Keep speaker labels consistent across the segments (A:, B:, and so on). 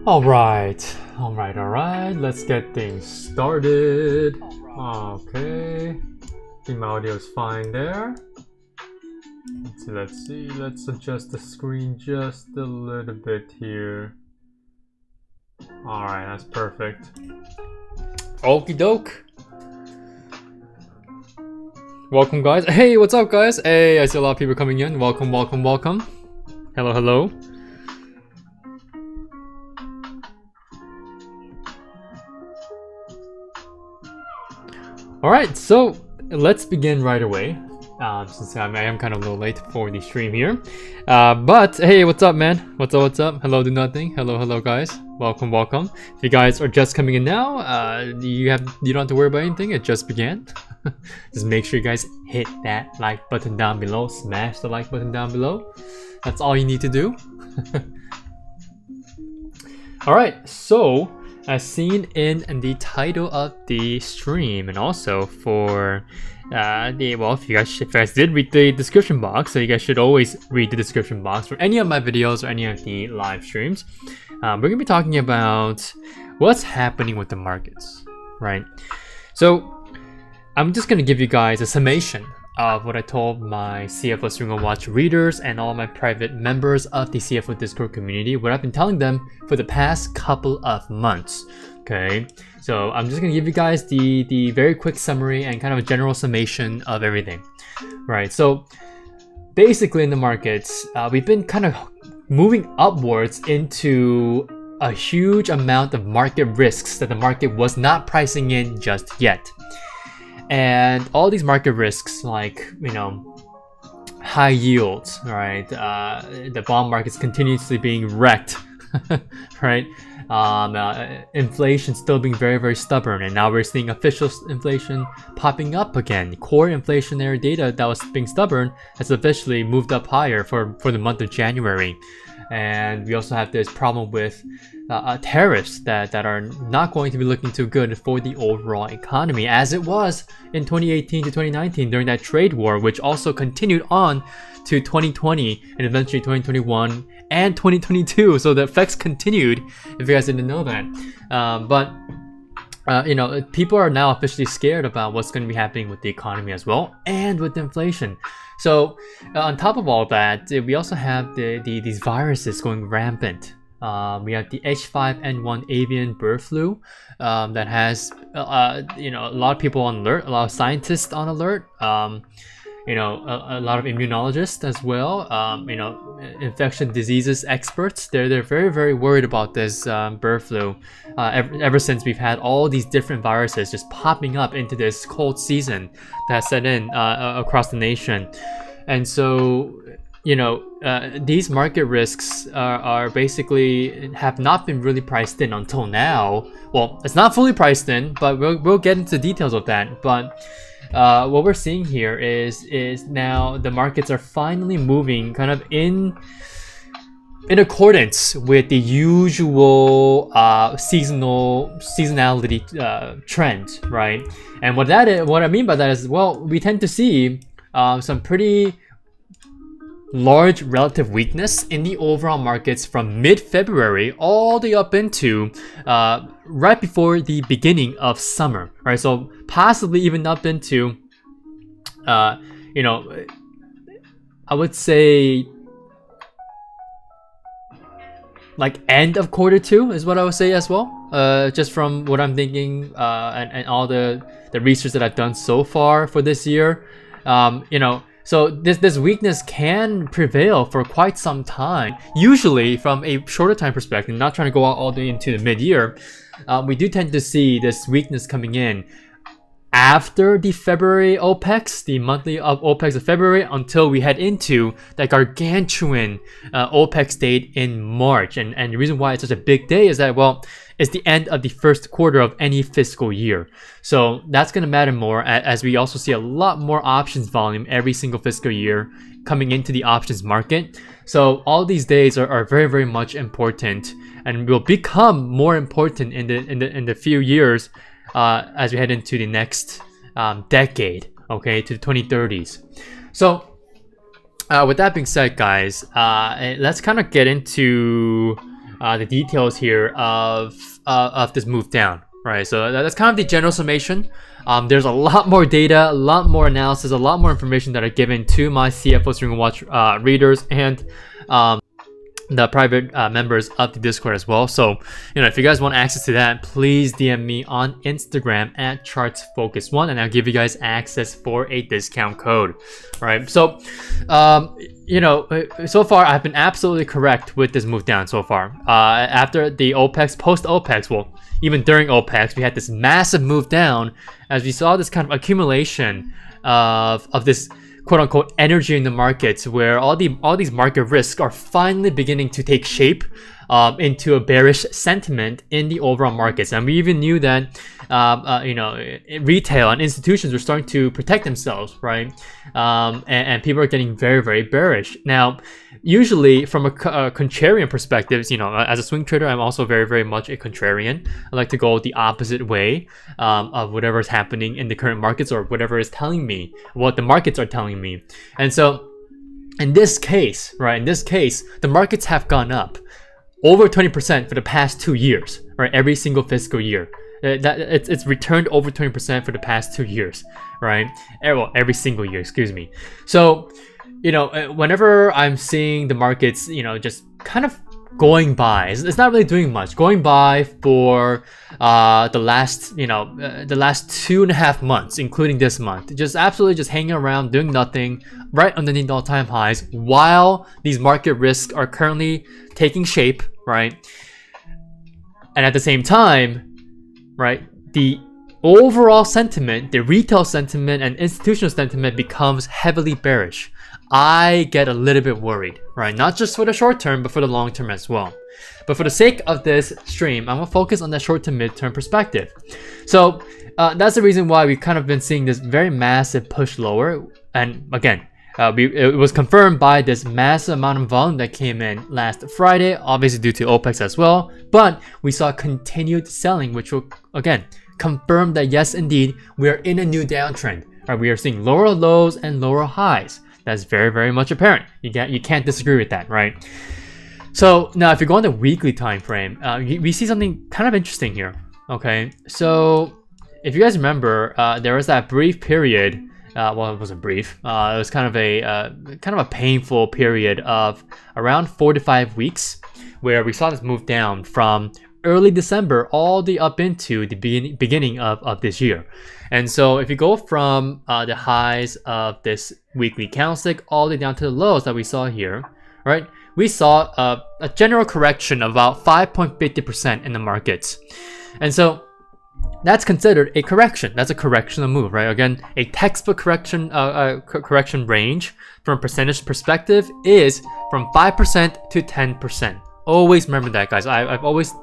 A: Alright, let's get things started. Okay, I think my audio is fine there. Let's see, let's adjust the screen just a little bit here. Alright, that's perfect. Okie doke. Welcome, guys. Hey, what's up, guys? Hey, I see a lot of people coming in. Welcome. Hello. Alright, so let's begin right away. Since I am kind of a little late for the stream here. But hey, what's up, man? What's up? Hello, do nothing. Hello, guys. Welcome. If you guys are just coming in now, you don't have to worry about anything. It just began. Just make sure you guys hit that like button down below. Smash the like button down below. That's all you need to do. Alright, so as seen in the title of the stream, and also for if you guys did read the description box, so you guys should always read the description box for any of my videos or any of the live streams. We're gonna be talking about what's happening with the markets, right? So I'm just gonna give you guys a summation of what I told my CFO Swing on Watch readers and all my private members of the CFO Discord community, what I've been telling them for the past couple of months. Okay, so I'm just gonna give you guys the very quick summary and kind of a general summation of everything. Right, so basically in the markets, we've been kind of moving upwards into a huge amount of market risks that the market was not pricing in just yet. And all these market risks, like, high yields, right? The bond market's continuously being wrecked, right? Inflation still being very stubborn, and now we're seeing official inflation popping up again. Core inflationary data that was being stubborn has officially moved up higher for the month of January. And we also have this problem with tariffs that are not going to be looking too good for the overall economy, as it was in 2018 to 2019 during that trade war, which also continued on to 2020 and eventually 2021 and 2022. So the effects continued, if you guys didn't know that. People are now officially scared about what's going to be happening with the economy as well, and with inflation. So on top of all that, we also have these viruses going rampant. We have the H5N1 avian bird flu that has a lot of people on alert, a lot of scientists on alert, a lot of immunologists as well, infection diseases experts. They're very worried about this bird flu ever since we've had all these different viruses just popping up into this cold season that set in across the nation. And so these market risks are basically have not been really priced in until now. Well, it's not fully priced in, but we'll get into the details of that. But what we're seeing here is now the markets are finally moving kind of in accordance with the usual seasonality trend, right? And what I mean by that is, well, we tend to see some pretty large relative weakness in the overall markets from mid-February all the way up into right before the beginning of summer, right? So possibly even up into I would say like end of quarter 2 is what I would say as well, just from what I'm thinking and all the research that I've done so far for this year. So this weakness can prevail for quite some time. Usually from a shorter time perspective, not trying to go out all the way into the mid-year, we do tend to see this weakness coming in after the February OPEX, the monthly OPEX of February, until we head into that gargantuan OPEX date in March. And the reason why it's such a big day is that, well, it's the end of the first quarter of any fiscal year. So that's going to matter more, as we also see a lot more options volume every single fiscal year coming into the options market. So all these days are very much important, and will become more important in the few years as we head into the next decade, okay, to the 2030s. So with that being said, guys, let's kind of get into the details here of this move down, right? So that's kind of the general summation. There's a lot more data, a lot more analysis, a lot more information that are given to my CFO Stream Watch readers and the private members of the Discord as well. So, if you guys want access to that, please DM me on Instagram at chartsfocus1, and I'll give you guys access for a discount code. Right? So, so far I've been absolutely correct with this move down so far. After the OPEX, post OPEX, well, even during OPEX, we had this massive move down as we saw this kind of accumulation of this quote-unquote energy in the markets, where all these market risks are finally beginning to take shape into a bearish sentiment in the overall markets. And we even knew that retail and institutions were starting to protect themselves, right? And people are getting very, very bearish. Now, usually from a contrarian perspective, as a swing trader, I'm also very, very much a contrarian. I like to go the opposite way of whatever is happening in the current markets, or whatever is telling me, what the markets are telling me. And so in this case, the markets have gone up over 20% for the past 2 years, right? Every single fiscal year. It's returned over 20% for the past 2 years, right? Well, every single year, excuse me. So, whenever I'm seeing the markets, just kind of going by, it's not really doing much, going by for the last 2.5 months, including this month, just absolutely just hanging around, doing nothing, right underneath all-time highs, while these market risks are currently taking shape, right? And at the same time, right, the overall sentiment, the retail sentiment and institutional sentiment becomes heavily bearish. I get a little bit worried, right? Not just for the short term, but for the long term as well. But for the sake of this stream, I'm gonna focus on that short to mid-term perspective. So that's the reason why we've kind of been seeing this very massive push lower. And again, it was confirmed by this massive amount of volume that came in last Friday, obviously due to OPEX as well. But we saw continued selling, which will again confirm that yes, indeed, we are in a new downtrend. Right? We are seeing lower lows and lower highs. That's very, very much apparent. You can't disagree with that, right? So now, if you go on the weekly time frame, we see something kind of interesting here. Okay, so if you guys remember, there was that brief period. Well, it wasn't brief. It was kind of a painful period of around 4 to 5 weeks, where we saw this move down from early December all the up into the beginning of this year. And so if you go from the highs of this weekly candlestick all the way down to the lows that we saw here, right? We saw a general correction of about 5.50% in the markets. And so that's considered a correction. That's a correctional move, right? Again, a textbook correction range from a percentage perspective is from 5% to 10%. Always remember that, guys. I've always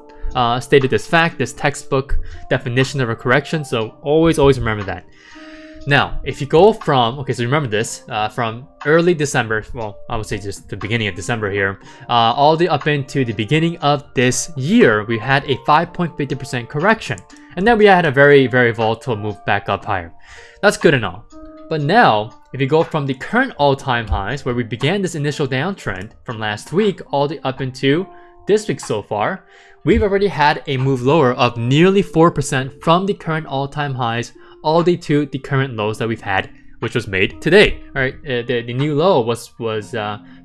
A: stated this fact, this textbook definition of a correction, so always remember that. Now, if you go from, okay, so remember this, from early December, well, I would say just the beginning of December here, all the way up into the beginning of this year, we had a 5.50% correction. And then we had a very, very volatile move back up higher. That's good and all. But now, if you go from the current all-time highs, where we began this initial downtrend from last week, all the way up into this week so far, we've already had a move lower of nearly 4% from the current all-time highs all the way to the current lows that we've had, which was made today. All right, the new low was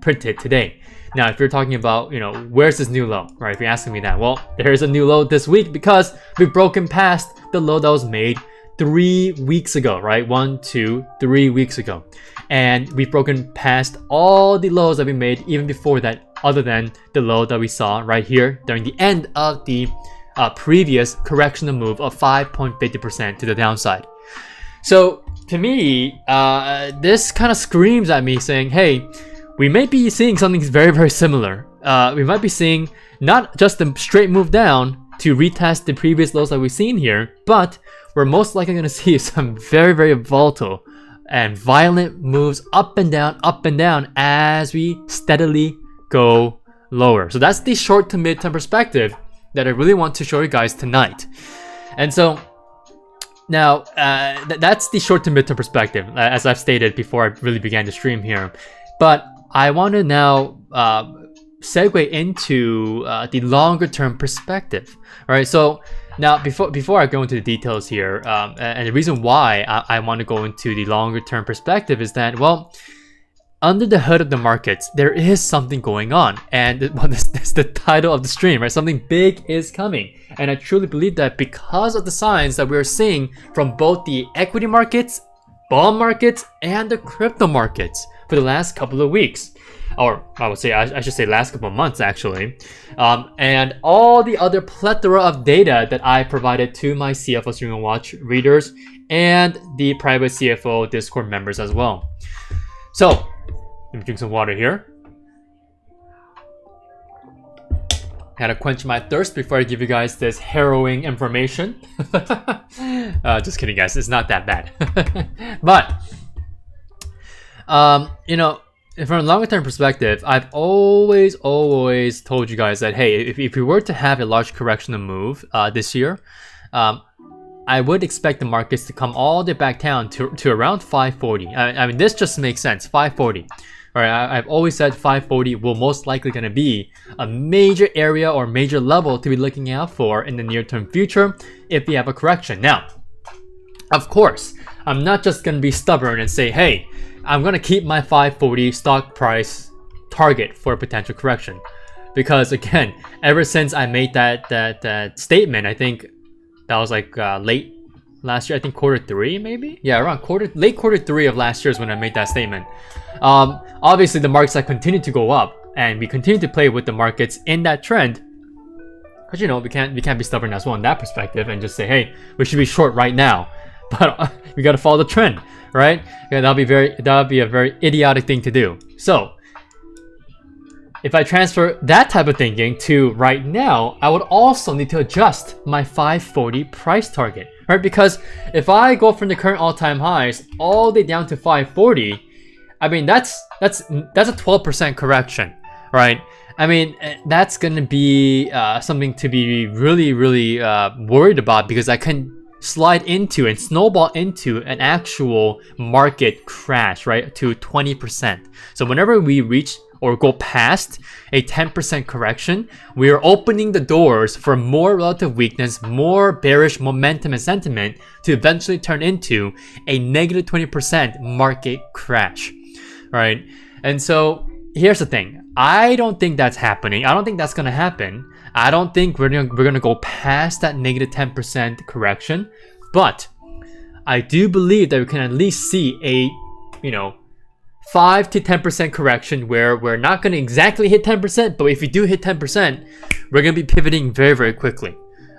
A: printed today. Now, if you're talking about, where's this new low, right? If you're asking me that, well, there's a new low this week because we've broken past the low that was made 3 weeks ago, right? 1, 2, 3 weeks ago. And we've broken past all the lows that we made even before that, other than the low that we saw right here during the end of the previous correctional move of 5.50% to the downside. So to me, this kind of screams at me saying, hey, we may be seeing something very, very similar. We might be seeing not just a straight move down to retest the previous lows that we've seen here, but we're most likely going to see some very, very volatile and violent moves up and down as we steadily go lower. So that's the short to mid-term perspective that I really want to show you guys tonight. And so now that's the short to mid-term perspective, as I've stated before I really began to stream here. But I want to now segue into the longer term perspective. All right, so now before I go into the details here, and the reason why I want to go into the longer term perspective is that, well, under the hood of the markets, there is something going on, and that's the title of the stream, right? Something big is coming, and I truly believe that because of the signs that we're seeing from both the equity markets, bond markets, and the crypto markets for the last couple of weeks, or I would say I should say last couple of months actually, and all the other plethora of data that I provided to my CFO Stream and Watch readers and the private CFO Discord members as well. So let me drink some water here. Had to quench my thirst before I give you guys this harrowing information. Just kidding, guys. It's not that bad. But, you know, from a longer term perspective, I've always told you guys that, hey, if we were to have a large correctional move this year, I would expect the markets to come all the way back down to around 540. I mean, this just makes sense, 540. All right, I've always said 540 will most likely going to be a major area or major level to be looking out for in the near-term future if we have a correction. Now, of course, I'm not just going to be stubborn and say, hey, I'm going to keep my 540 stock price target for a potential correction. Because again, ever since I made that statement, I think that was like late last year, I think Q3 maybe? Yeah, around late Q3 of last year is when I made that statement. Obviously the markets have continued to go up, and we continue to play with the markets in that trend. Because you know, we can't be stubborn as well in that perspective and just say, hey, we should be short right now. But we gotta follow the trend, right? Yeah, that'll be a very idiotic thing to do. So if I transfer that type of thinking to right now, I would also need to adjust my 540 price target, right? Because if I go from the current all-time highs all the way down to 540, I mean that's a 12% correction, right? I mean, that's gonna be something to be really worried about, because I can slide into and snowball into an actual market crash, right, to 20%. So whenever we reach or go past a 10% correction, we are opening the doors for more relative weakness, more bearish momentum and sentiment to eventually turn into a negative 20% market crash, right? And so here's the thing. I don't think that's happening. I don't think that's gonna happen. I don't think we're gonna go past that negative 10% correction, but I do believe that we can at least see a, 5 to 10% correction where we're not going to exactly hit 10%, but if we do hit 10%, we're going to be pivoting very quickly.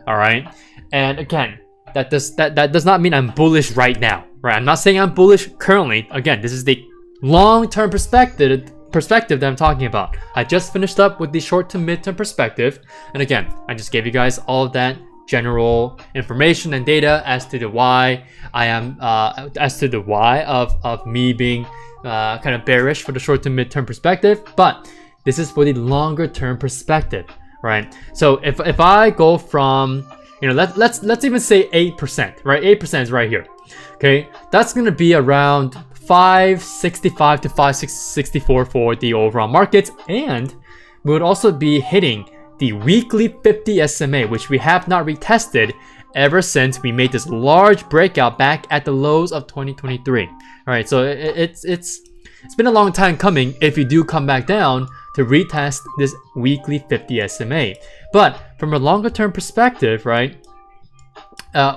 A: All right. And again, that does not mean I'm bullish right now, right? I'm not saying I'm bullish currently. Again, this is the long-term perspective that I'm talking about. I just finished up with the short to mid-term perspective. And again, I just gave you guys all of that general information and data as to the why I am, of me being kind of bearish for the short to mid-term perspective, but this is for the longer term perspective, right? So if I go from, let's even say 8%, right? 8% is right here. Okay, that's gonna be around 565 to 564 for the overall markets, and we would also be hitting the weekly 50 SMA, which we have not retested ever since we made this large breakout back at the lows of 2023. All right, so it's been a long time coming if you do come back down to retest this weekly 50 SMA. But from a longer term perspective, right,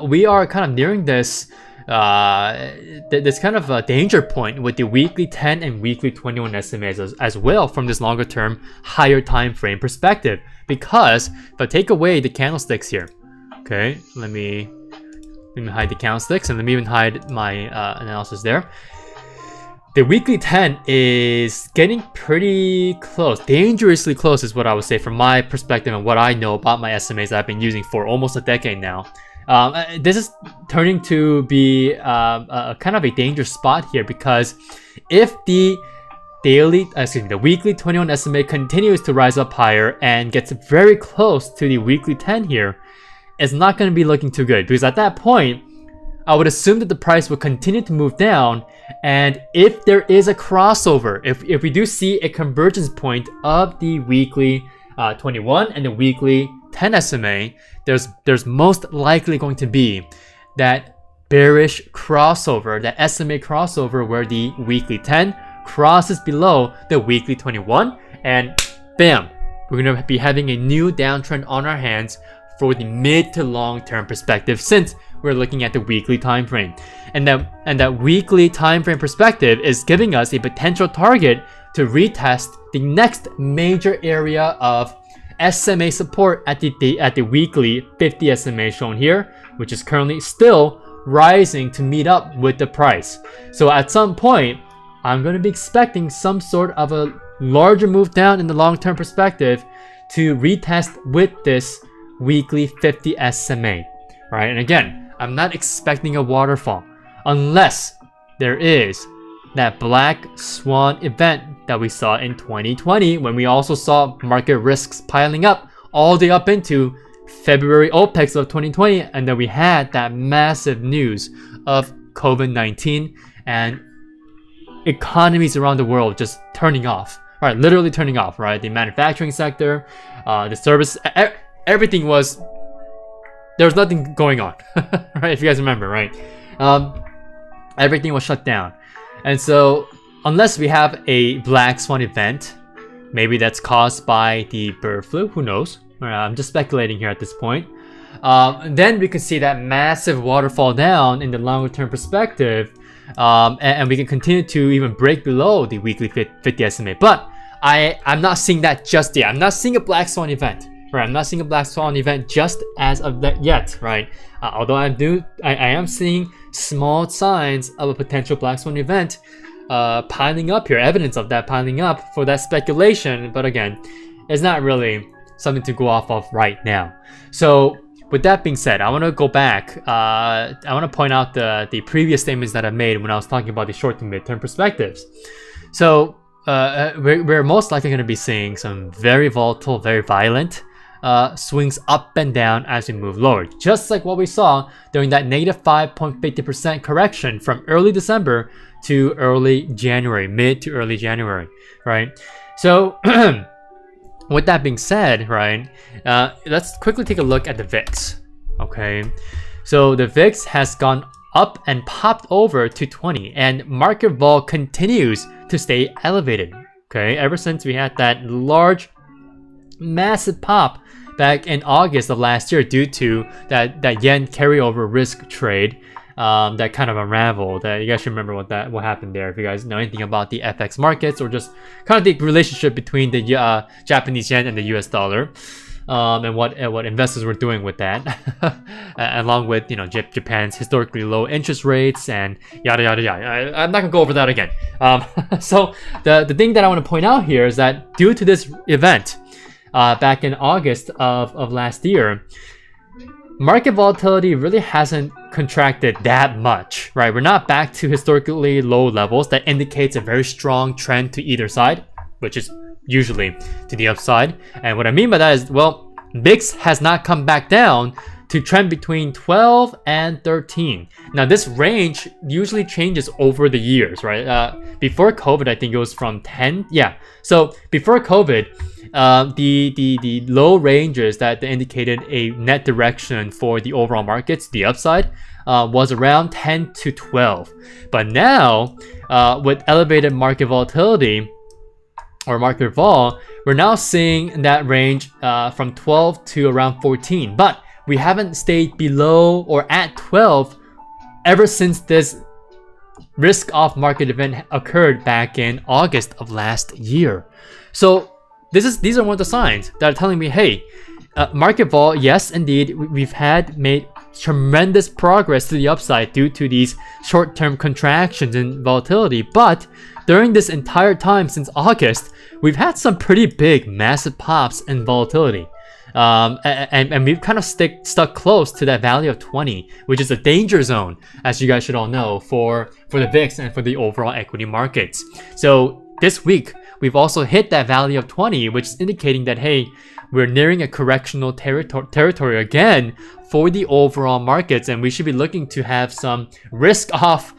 A: we are kind of nearing this this kind of a danger point with the weekly 10 and weekly 21 SMAs as well from this longer term higher time frame perspective. Because if I take away the candlesticks here, okay, let me hide the candlesticks, and let me even hide my analysis there. The weekly 10 is getting pretty close, dangerously close is what I would say from my perspective and what I know about my SMAs that I've been using for almost a decade now. This is turning to be a kind of a dangerous spot here, because if the weekly 21 SMA continues to rise up higher and gets very close to the weekly 10 here, it's not going to be looking too good, because at that point, I would assume that the price will continue to move down, and if there is a crossover, if we do see a convergence point of the weekly 21 and the weekly 10 SMA, there's most likely going to be that bearish crossover, that SMA crossover, where the weekly 10 crosses below the weekly 21, and bam, we're going to be having a new downtrend on our hands for the mid to long term perspective, since we're looking at the weekly time frame. And that weekly time frame perspective is giving us a potential target to retest the next major area of SMA support at the weekly 50 SMA shown here, which is currently still rising to meet up with the price. So at some point, I'm going to be expecting some sort of a larger move down in the long-term perspective to retest with this weekly 50 SMA, right? And again, I'm not expecting a waterfall unless there is that black swan event that we saw in 2020, when we also saw market risks piling up all the way up into February OPEX of 2020, and then we had that massive news of COVID-19 and economies around the world just turning off, right? Literally turning off, right? The manufacturing sector, the service, everything was, there was nothing going on, right? If you guys remember, right? Everything was shut down. And so unless we have a black swan event, maybe that's caused by the bird flu, who knows? I'm just speculating here at this point. Then we could see that massive waterfall down in the longer term perspective, and we can continue to even break below the weekly 50 SMA. But I'm not seeing that just yet. I'm not seeing a black swan event, right? I'm not seeing a black swan event just as of that yet, right? Although I am seeing small signs of a potential black swan event piling up here, evidence of that piling up for that speculation. But again, it's not really something to go off of right now. So with that being said, I want to go back. I want to point out the previous statements that I made when I was talking about the short to mid-term perspectives. So we're most likely going to be seeing some very volatile, very violent swings up and down as we move lower, just like what we saw during that negative 5.50% correction from early December to early January, mid to early January, right? So with that being said, right, let's quickly take a look at the VIX, okay? So the VIX has gone up and popped over to 20, and market vol continues to stay elevated, okay? Ever since we had that large, massive pop back in August of last year due to that yen carryover risk trade that kind of unraveled. You guys should remember what happened there if you guys know anything about the FX markets, or just kind of the relationship between the Japanese yen and the US dollar, and what investors were doing with that, along with Japan's historically low interest rates and yada yada yada. I'm not gonna go over that again. So the thing that I want to point out here is that due to this event back in August of last year, market volatility really hasn't contracted that much, right? We're not back to historically low levels. That indicates a very strong trend to either side, which is usually to the upside. And what I mean by that is, well, VIX has not come back down to trend between 12 and 13. Now this range usually changes over the years, right? Before COVID, I think it was from 10. Yeah. So before COVID, the low ranges that indicated a net direction for the overall markets, the upside, was around 10 to 12. But now, with elevated market volatility, or market vol, we're now seeing that range from 12 to around 14. But we haven't stayed below or at 12 ever since this risk-off market event occurred back in August of last year. So these are one of the signs that are telling me, hey, market vol, yes, indeed, we've made tremendous progress to the upside due to these short-term contractions in volatility. But during this entire time since August, we've had some pretty big, massive pops in volatility. And we've kind of stuck close to that value of 20, which is a danger zone, as you guys should all know, for the VIX and for the overall equity markets. So this week, we've also hit that value of 20, which is indicating that, hey, we're nearing a correctional territory again for the overall markets, and we should be looking to have some risk-off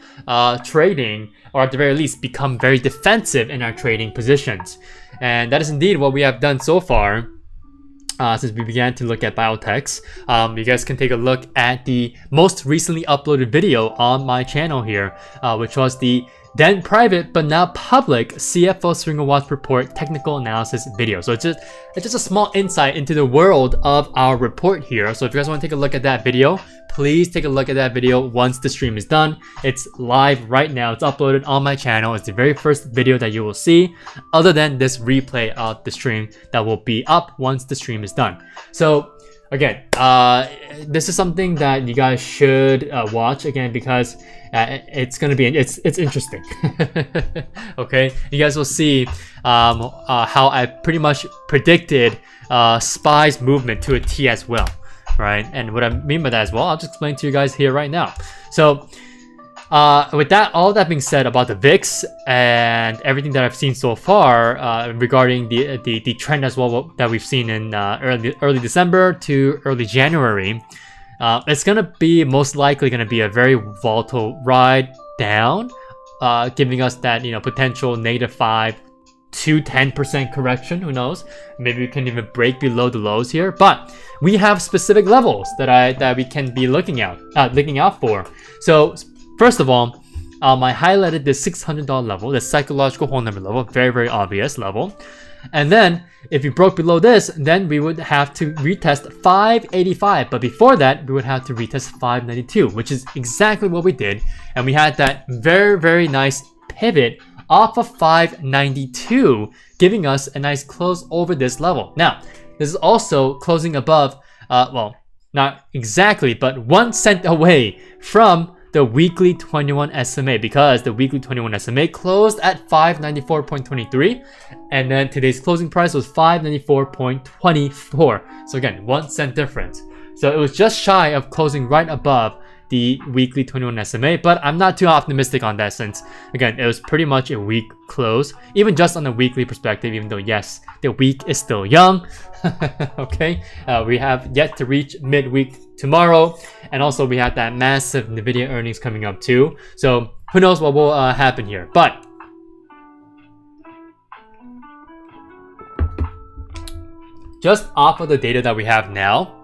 A: trading, or at the very least become very defensive in our trading positions. And that is indeed what we have done so far since we began to look at biotechs. You guys can take a look at the most recently uploaded video on my channel here, which was the then private but now public CFO Swinger Watch Report technical analysis video. So it's just a small insight into the world of our report here. So if you guys want to take a look at that video, please take a look at that video once the stream is done. It's live right now. It's uploaded on my channel. It's the very first video that you will see, other than this replay of the stream that will be up once the stream is done. So again, this is something that you guys should watch again, because it's gonna be it's interesting. Okay, you guys will see how I pretty much predicted SPY's movement to a T as well, right? And what I mean by that as well, I'll just explain to you guys here right now. So with that, all that being said about the VIX and everything that I've seen so far regarding the trend as well that we've seen in early December to early January, it's gonna be most likely gonna be a very volatile ride down, giving us that potential -5 to 10% correction. Who knows? Maybe we can even break below the lows here. But we have specific levels that we can be looking out for. So first of all, I highlighted the $600 level, the psychological whole number level, very obvious level. And then if we broke below this, then we would have to retest 585. But before that, we would have to retest 592, which is exactly what we did. And we had that very nice pivot off of 592, giving us a nice close over this level. Now, this is also closing above, well, not exactly, but 1 cent away from the weekly 21 SMA, because the weekly 21 SMA closed at 594.23, and then today's closing price was 594.24. So again, 1 cent difference. So it was just shy of closing right above the weekly 21 SMA, but I'm not too optimistic on that, since again, it was pretty much a weak close, even just on a weekly perspective, even though yes, the week is still young. Okay, we have yet to reach midweek tomorrow, and also we have that massive nvda earnings coming up too, so who knows what will happen here. But just off of the data that we have now,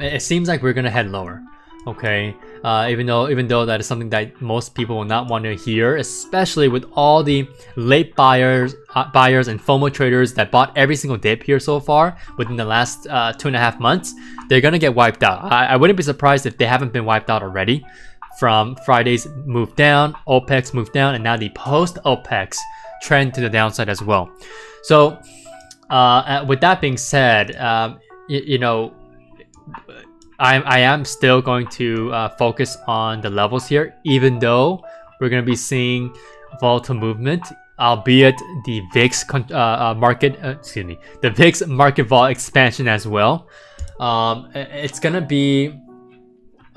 A: it seems like we're gonna head lower. Okay, even though that is something that most people will not want to hear, especially with all the late buyers and FOMO traders that bought every single dip here so far within the last 2.5 months. They're gonna get wiped out. I wouldn't be surprised if they haven't been wiped out already from Friday's move down, OPEX move down, and now the post OPEX trend to the downside as well. So with that being said, I am still going to focus on the levels here, even though we're going to be seeing volatile movement, albeit the VIX the VIX market vol expansion as well. It's going to be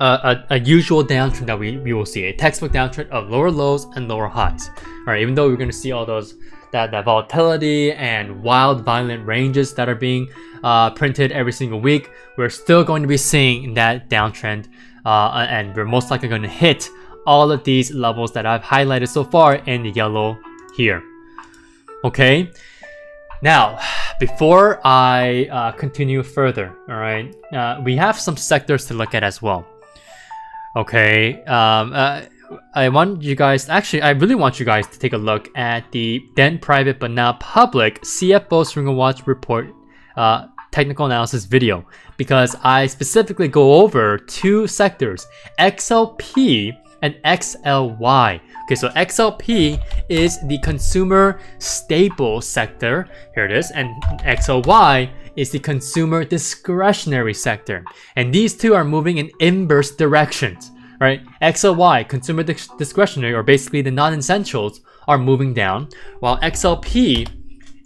A: a usual downtrend that we will see, a textbook downtrend of lower lows and lower highs. All right, even though we're going to see all those that volatility and wild violent ranges that are being printed every single week, we're still going to be seeing that downtrend, and we're most likely going to hit all of these levels that I've highlighted so far in the yellow here. Okay, now before I continue further, all right, we have some sectors to look at as well. Okay, I want you guys, actually I really want you guys to take a look at the then private but now public CFO Swinger Watch Report technical analysis video, because I specifically go over two sectors, XLP and XLY. Okay, so XLP is the consumer staple sector, here it is, and XLY is the consumer discretionary sector, and these two are moving in inverse directions, right? XLY, consumer discretionary, or basically the non-essentials, are moving down, while XLP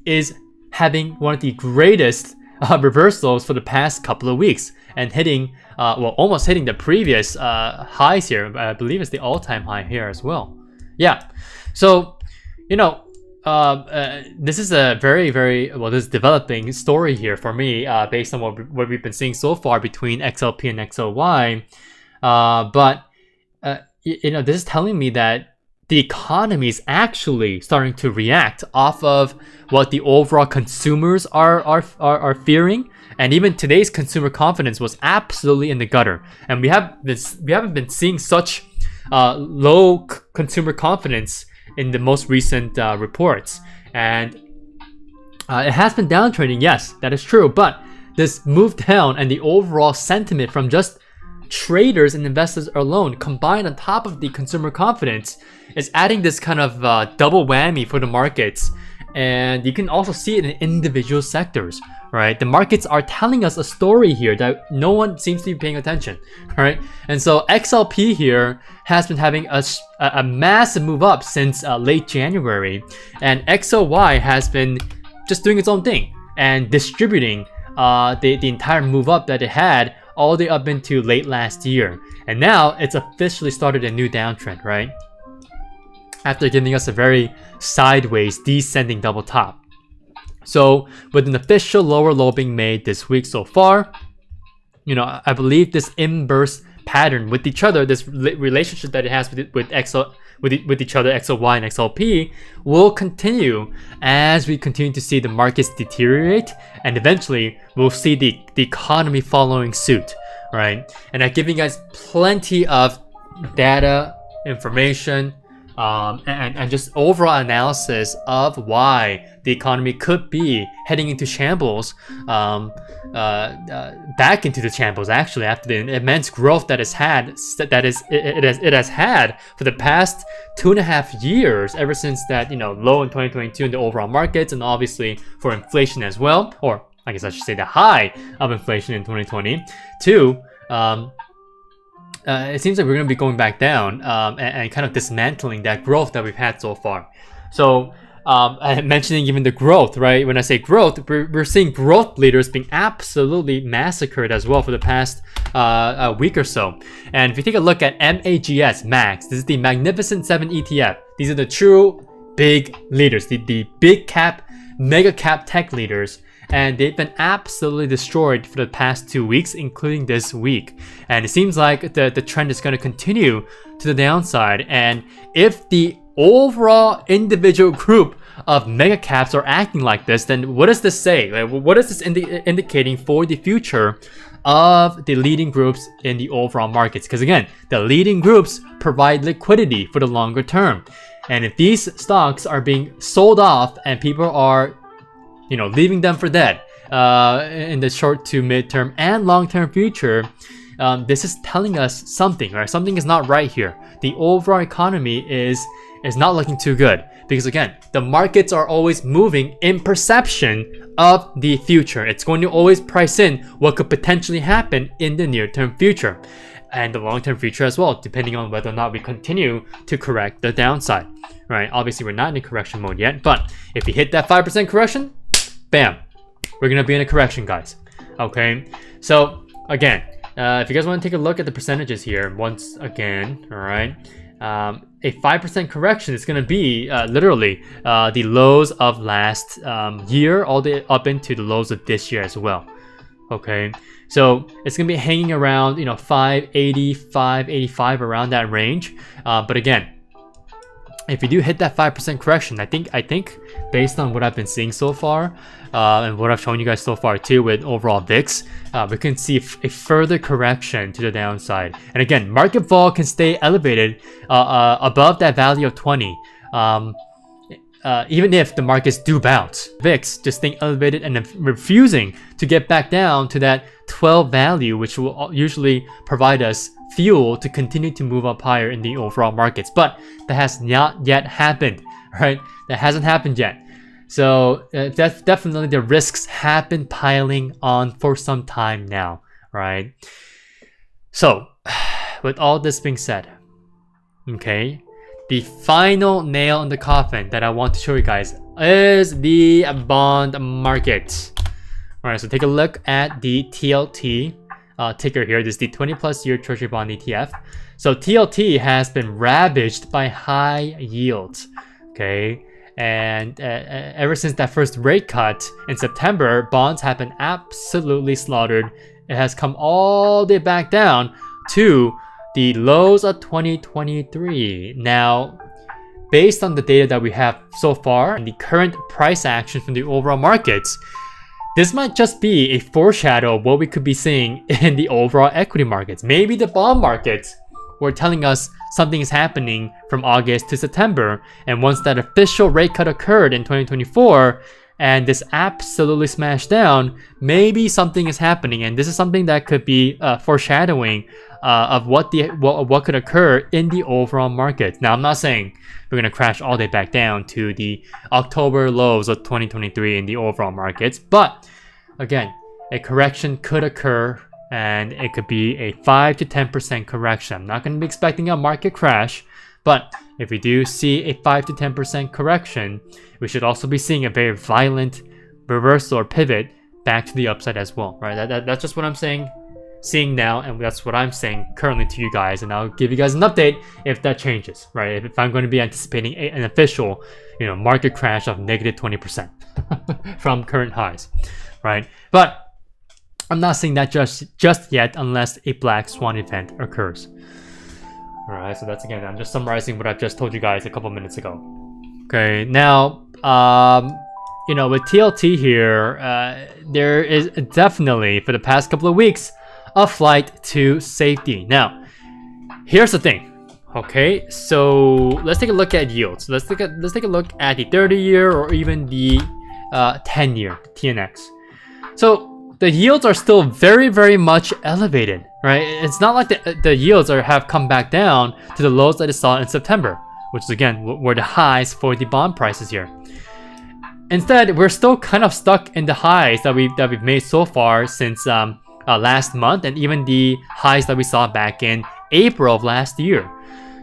A: is having one of the greatest reversals for the past couple of weeks, and hitting, well, almost hitting the previous highs here. I believe it's the all-time high here as well. Yeah, so this is a this developing story here for me, based on what we've been seeing so far between XLP and XLY. This is telling me that the economy is actually starting to react off of what the overall consumers are fearing. And even today's consumer confidence was absolutely in the gutter. And we haven't been seeing such low consumer confidence in the most recent reports. And it has been downtrending, yes, that is true. But this move down and the overall sentiment from just traders and investors alone, combined on top of the consumer confidence, is adding this kind of double whammy for the markets. And you can also see it in individual sectors, right? The markets are telling us a story here that no one seems to be paying attention, right? And so XLP here has been having a massive move up since late January, and XLY has been just doing its own thing and distributing the entire move up that it had all the way up into late last year. And now it's officially started a new downtrend, right? After giving us a very sideways descending double top. So with an official lower low being made this week so far, I believe this inverse pattern with each other, this relationship that it has with each other, XLY and XLP, will continue as we continue to see the markets deteriorate, and eventually we'll see the economy following suit, right? And I'm giving you guys plenty of data, information, and just overall analysis of why the economy could be heading into shambles, back into the shambles actually, after the immense growth that it has had for the past 2.5 years, ever since that low in 2022 in the overall markets, and obviously for inflation as well, or I guess I should say the high of inflation in 2022. It seems like we're going to be going back down and kind of dismantling that growth that we've had so far. So I'm mentioning even the growth, right? When I say growth, we're seeing growth leaders being absolutely massacred as well for the past week or so. And if you take a look at MAGS, this is the Magnificent 7 ETF. These are the true big leaders, the big cap, mega cap tech leaders. And they've been absolutely destroyed for the past 2 weeks, including this week. And it seems like the trend is going to continue to the downside. And if the overall individual group of mega caps are acting like this, then what does this say? Like, what is this indicating for the future of the leading groups in the overall markets? Because again, the leading groups provide liquidity for the longer term. And if these stocks are being sold off and people are leaving them for dead in the short to mid-term and long-term future, this is telling us something, right? Something is not right here. The overall economy is not looking too good, because again, the markets are always moving in perception of the future. It's going to always price in what could potentially happen in the near-term future and the long-term future as well, depending on whether or not we continue to correct the downside, right? Obviously, we're not in a correction mode yet, but if we hit that 5% correction, bam, we're gonna be in a correction, guys. Okay, so again, if you guys want to take a look at the percentages here once again, all right, a 5% correction is gonna be literally the lows of last year all the way up into the lows of this year as well. Okay, so it's gonna be hanging around 580, 585, around that range. But again, if you do hit that 5% correction, I think based on what I've been seeing so far, and what I've shown you guys so far too with overall VIX, we can see a further correction to the downside. And again, market vol can stay elevated above that value of 20, even if the markets do bounce. VIX just staying elevated and refusing to get back down to that 12 value, which will usually provide us fuel to continue to move up higher in the overall markets. But that has not yet happened, right? That hasn't happened yet. So that's definitely, the risks have been piling on for some time now, right? So with all this being said, okay, the final nail in the coffin that I want to show you guys is the bond market. All right, so take a look at the TLT ticker here. This is the 20+ year treasury bond ETF. So TLT has been ravaged by high yields, okay? And ever since that first rate cut in September, bonds have been absolutely slaughtered. It has come all the way back down to the lows of 2023. Now, based on the data that we have so far and the current price action from the overall markets, this might just be a foreshadow of what we could be seeing in the overall equity markets. Maybe the bond markets were telling us something is happening from August to September, and once that official rate cut occurred in 2024 and this absolutely smashed down, maybe something is happening, and this is something that could be foreshadowing of what could occur in the overall market. Now, I'm not saying we're going to crash all the way back down to the October lows of 2023 in the overall markets, but again, a correction could occur, and it could be a 5 to 10% correction. I'm not going to be expecting a market crash, but if we do see a 5 to 10% correction, we should also be seeing a very violent reversal or pivot back to the upside as well, right? That's just what I'm seeing now, and that's what I'm saying currently to you guys, and I'll give you guys an update if that changes, right? If I'm going to be anticipating an official, market crash of negative 20% from current highs, right? But I'm not seeing that just yet unless a black swan event occurs. All right, so that's, again, I'm just summarizing what I've just told you guys a couple minutes ago. Okay, now, with TLT here, there is definitely, for the past couple of weeks, a flight to safety. Now, here's the thing. Okay, so let's take a look at yields. Let's take a look at the 30-year or even the 10-year TNX. So the yields are still very, very much elevated, right? It's not like the yields have come back down to the lows that it saw in September, which is, again, were the highs for the bond prices here. Instead, we're still kind of stuck in the highs that we've made so far since last month, and even the highs that we saw back in April of last year.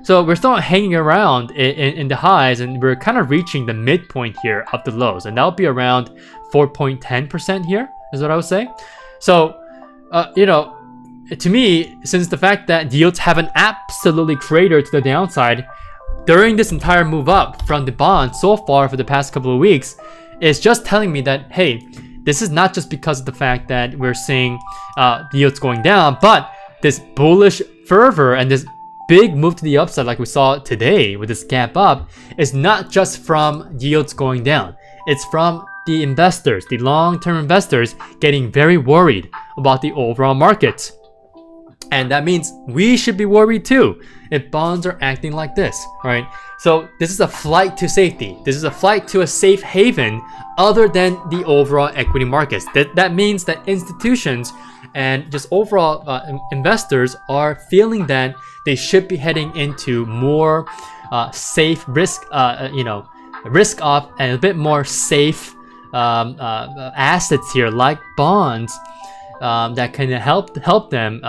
A: So we're still hanging around in the highs, and we're kind of reaching the midpoint here of the lows, and that'll be around 4.10% here, is what I would say. So, to me, since the fact that yields haven't absolutely cratered to the downside during this entire move up from the bond so far for the past couple of weeks, it's just telling me that, hey, this is not just because of the fact that we're seeing yields going down, but this bullish fervor and this big move to the upside like we saw today with this gap up is not just from yields going down. It's from the investors, the long-term investors, getting very worried about the overall market. And that means we should be worried too if bonds are acting like this, right? So this is a flight to safety. This is a flight to a safe haven other than the overall equity markets. That means that institutions and just overall investors are feeling that they should be heading into more safe risk off and a bit more safe assets here, like bonds, that can help them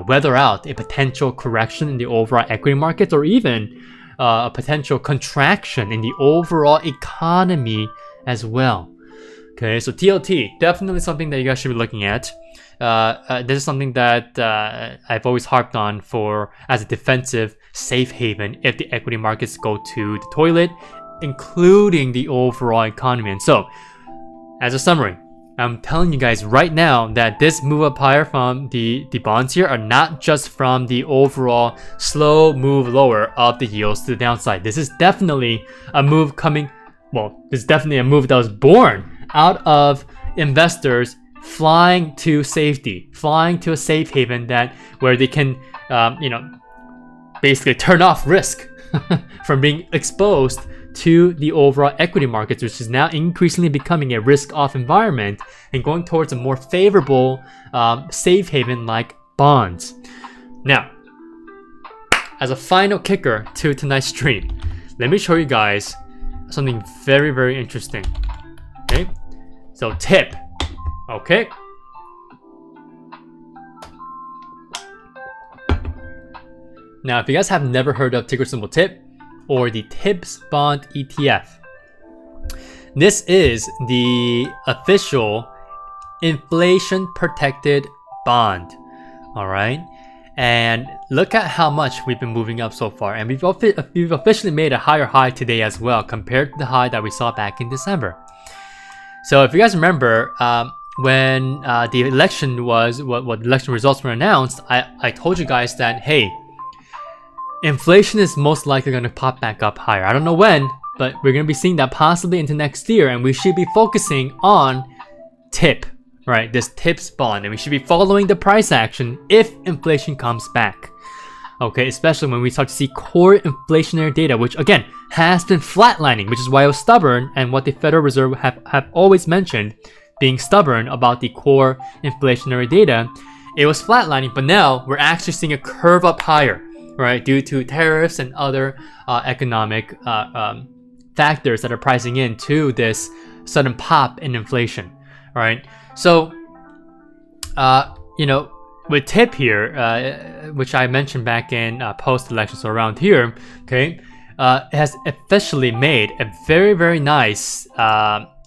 A: weather out a potential correction in the overall equity markets, or even a potential contraction in the overall economy as well. Okay, so TLT, definitely something that you guys should be looking at. This is something that I've always harped on as a defensive safe haven if the equity markets go to the toilet, including the overall economy. And so, as a summary, I'm telling you guys right now that this move up higher from the bonds here are not just from the overall slow move lower of the yields to the downside. This is definitely a move this is definitely a move that was born out of investors flying to safety, flying to a safe haven where they can, basically turn off risk from being exposed to the overall equity markets, which is now increasingly becoming a risk-off environment and going towards a more favorable safe haven like bonds. Now, as a final kicker to tonight's stream, let me show you guys something very, very interesting. Okay, so tip. Okay. Now, if you guys have never heard of ticker symbol TIP or the TIPS bond ETF, this is the official inflation protected bond. All right. And look at how much we've been moving up so far. And we've officially made a higher high today as well compared to the high that we saw back in December. So if you guys remember, when the election was, what the election results were announced, I told you guys that, hey, inflation is most likely going to pop back up higher. I don't know when, but we're going to be seeing that possibly into next year, and we should be focusing on TIP, right? This TIPS bond, and we should be following the price action if inflation comes back. Okay, especially when we start to see core inflationary data, which again has been flatlining, which is why I was stubborn, and what the Federal Reserve have always mentioned, being stubborn about the core inflationary data. It was flatlining, but now we're actually seeing a curve up higher, right? Due to tariffs and other economic factors that are pricing into this sudden pop in inflation, right? So, you know, with TIP here, which I mentioned back in post-election, so around here, okay, it has officially made a very, very nice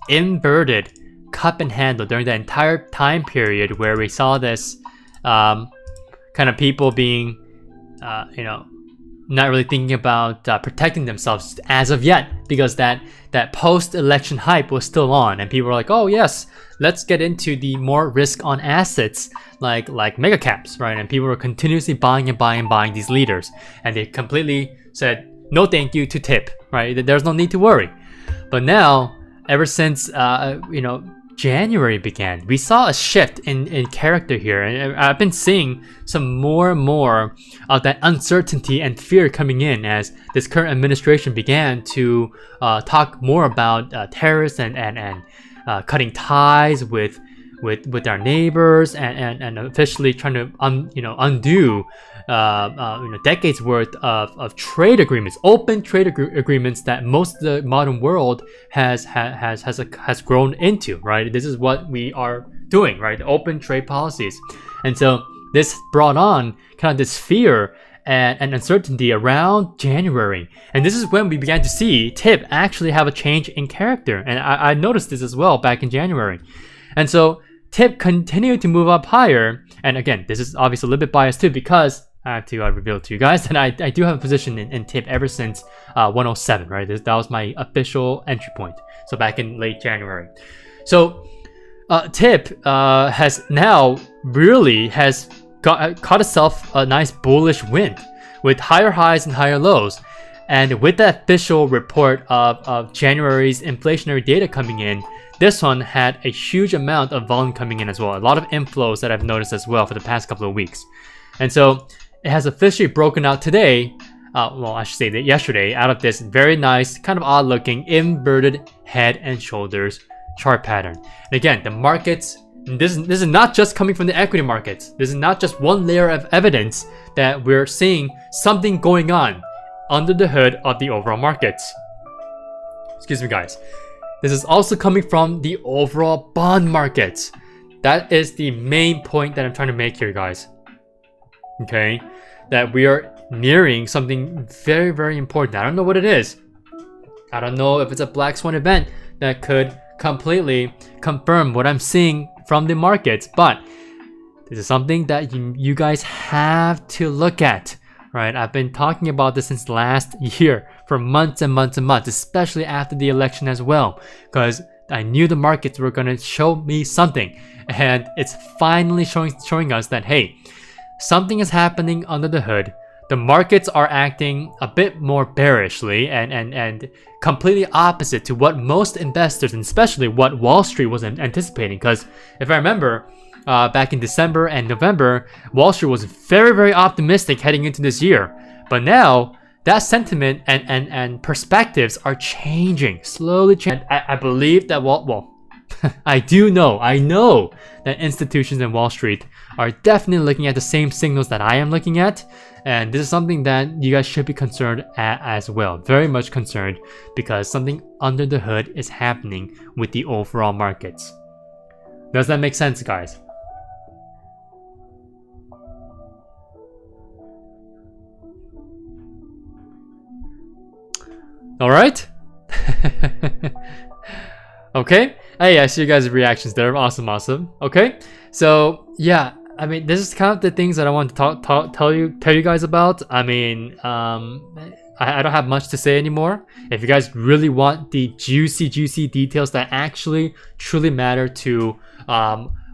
A: inverted cup and handle during the entire time period where we saw this kind of people being, you know, not really thinking about protecting themselves as of yet, because that post-election hype was still on, and people were like, oh yes, let's get into the more risk on assets like mega caps, right? And people were continuously buying and buying and buying these leaders, and they completely said no thank you to TIP, right? There's no need to worry. But now, ever since you know, January began, we saw a shift in character here, and I've been seeing some more and more of that uncertainty and fear coming in as this current administration began to talk more about terrorists and cutting ties with our neighbors, and officially trying to undo decades worth of trade agreements, open trade agreements that most of the modern world has grown into, right? This is what we are doing, right? The open trade policies. And so this brought on kind of this fear and uncertainty around January. And this is when we began to see TIP actually have a change in character. And I noticed this as well back in January. And so TIP continued to move up higher. And again, this is obviously a little bit biased too, because I have to reveal to you guys that I do have a position in TIP ever since 107, right? That was my official entry point. So back in late January. So TIP has now really caught itself a nice bullish wind with higher highs and higher lows. And with the official report of January's inflationary data coming in, this one had a huge amount of volume coming in as well. A lot of inflows that I've noticed as well for the past couple of weeks. And so it has officially broken out today, well, I should say that yesterday, out of this very nice, kind of odd looking inverted head and shoulders chart pattern. And again, the markets, this is not just coming from the equity markets. This is not just one layer of evidence that we're seeing something going on under the hood of the overall markets. Excuse me, guys. This is also coming from the overall bond markets. That is the main point that I'm trying to make here, guys. Okay, that we are nearing something very, very important. I don't know what it is. I don't know if it's a black swan event that could completely confirm what I'm seeing from the markets, but this is something that you guys have to look at, right? I've been talking about this since last year for months and months and months, especially after the election as well, because I knew the markets were going to show me something, and it's finally showing us that, hey, something is happening under the hood. The markets are acting a bit more bearishly and completely opposite to what most investors, and especially what Wall Street was anticipating. Because if I remember, back in December and November, Wall Street was very, very optimistic heading into this year. But now that sentiment and perspectives are changing, slowly changing. I believe that I know that institutions in Wall Street are definitely looking at the same signals that I am looking at, and this is something that you guys should be concerned at as well. Very much concerned, because something under the hood is happening with the overall markets. Does that make sense, guys? All right. Okay. Hey, I see you guys' reactions there. Awesome. Okay. So yeah, I mean, this is kind of the things that I want to tell you guys about. I mean, I don't have much to say anymore. If you guys really want the juicy details that actually truly matter to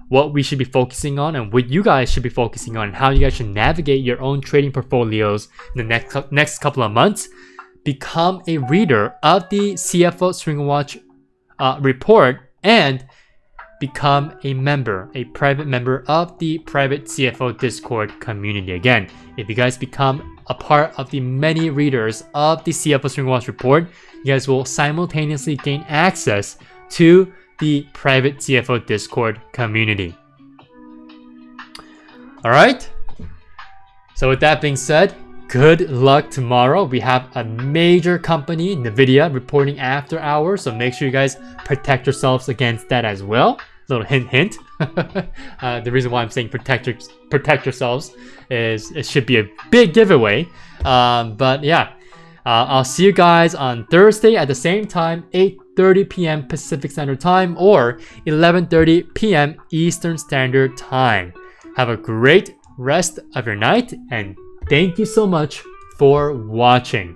A: what we should be focusing on and what you guys should be focusing on and how you guys should navigate your own trading portfolios in the next couple of months, become a reader of the CFO Swing Watch report and become a private member of the private CFO Discord community. Again, if you guys become a part of the many readers of the CFO Swing Watch report, you guys will simultaneously gain access to the private CFO Discord community. All right. So with that being said, good luck tomorrow. We have a major company, NVIDIA, reporting after hours, so make sure you guys protect yourselves against that as well. Little hint. The reason why I'm saying protect yourselves is it should be a big giveaway. But yeah, I'll see you guys on Thursday at the same time, 8:30 p.m. Pacific Standard Time or 11:30 p.m. Eastern Standard Time. Have a great rest of your night and thank you so much for watching.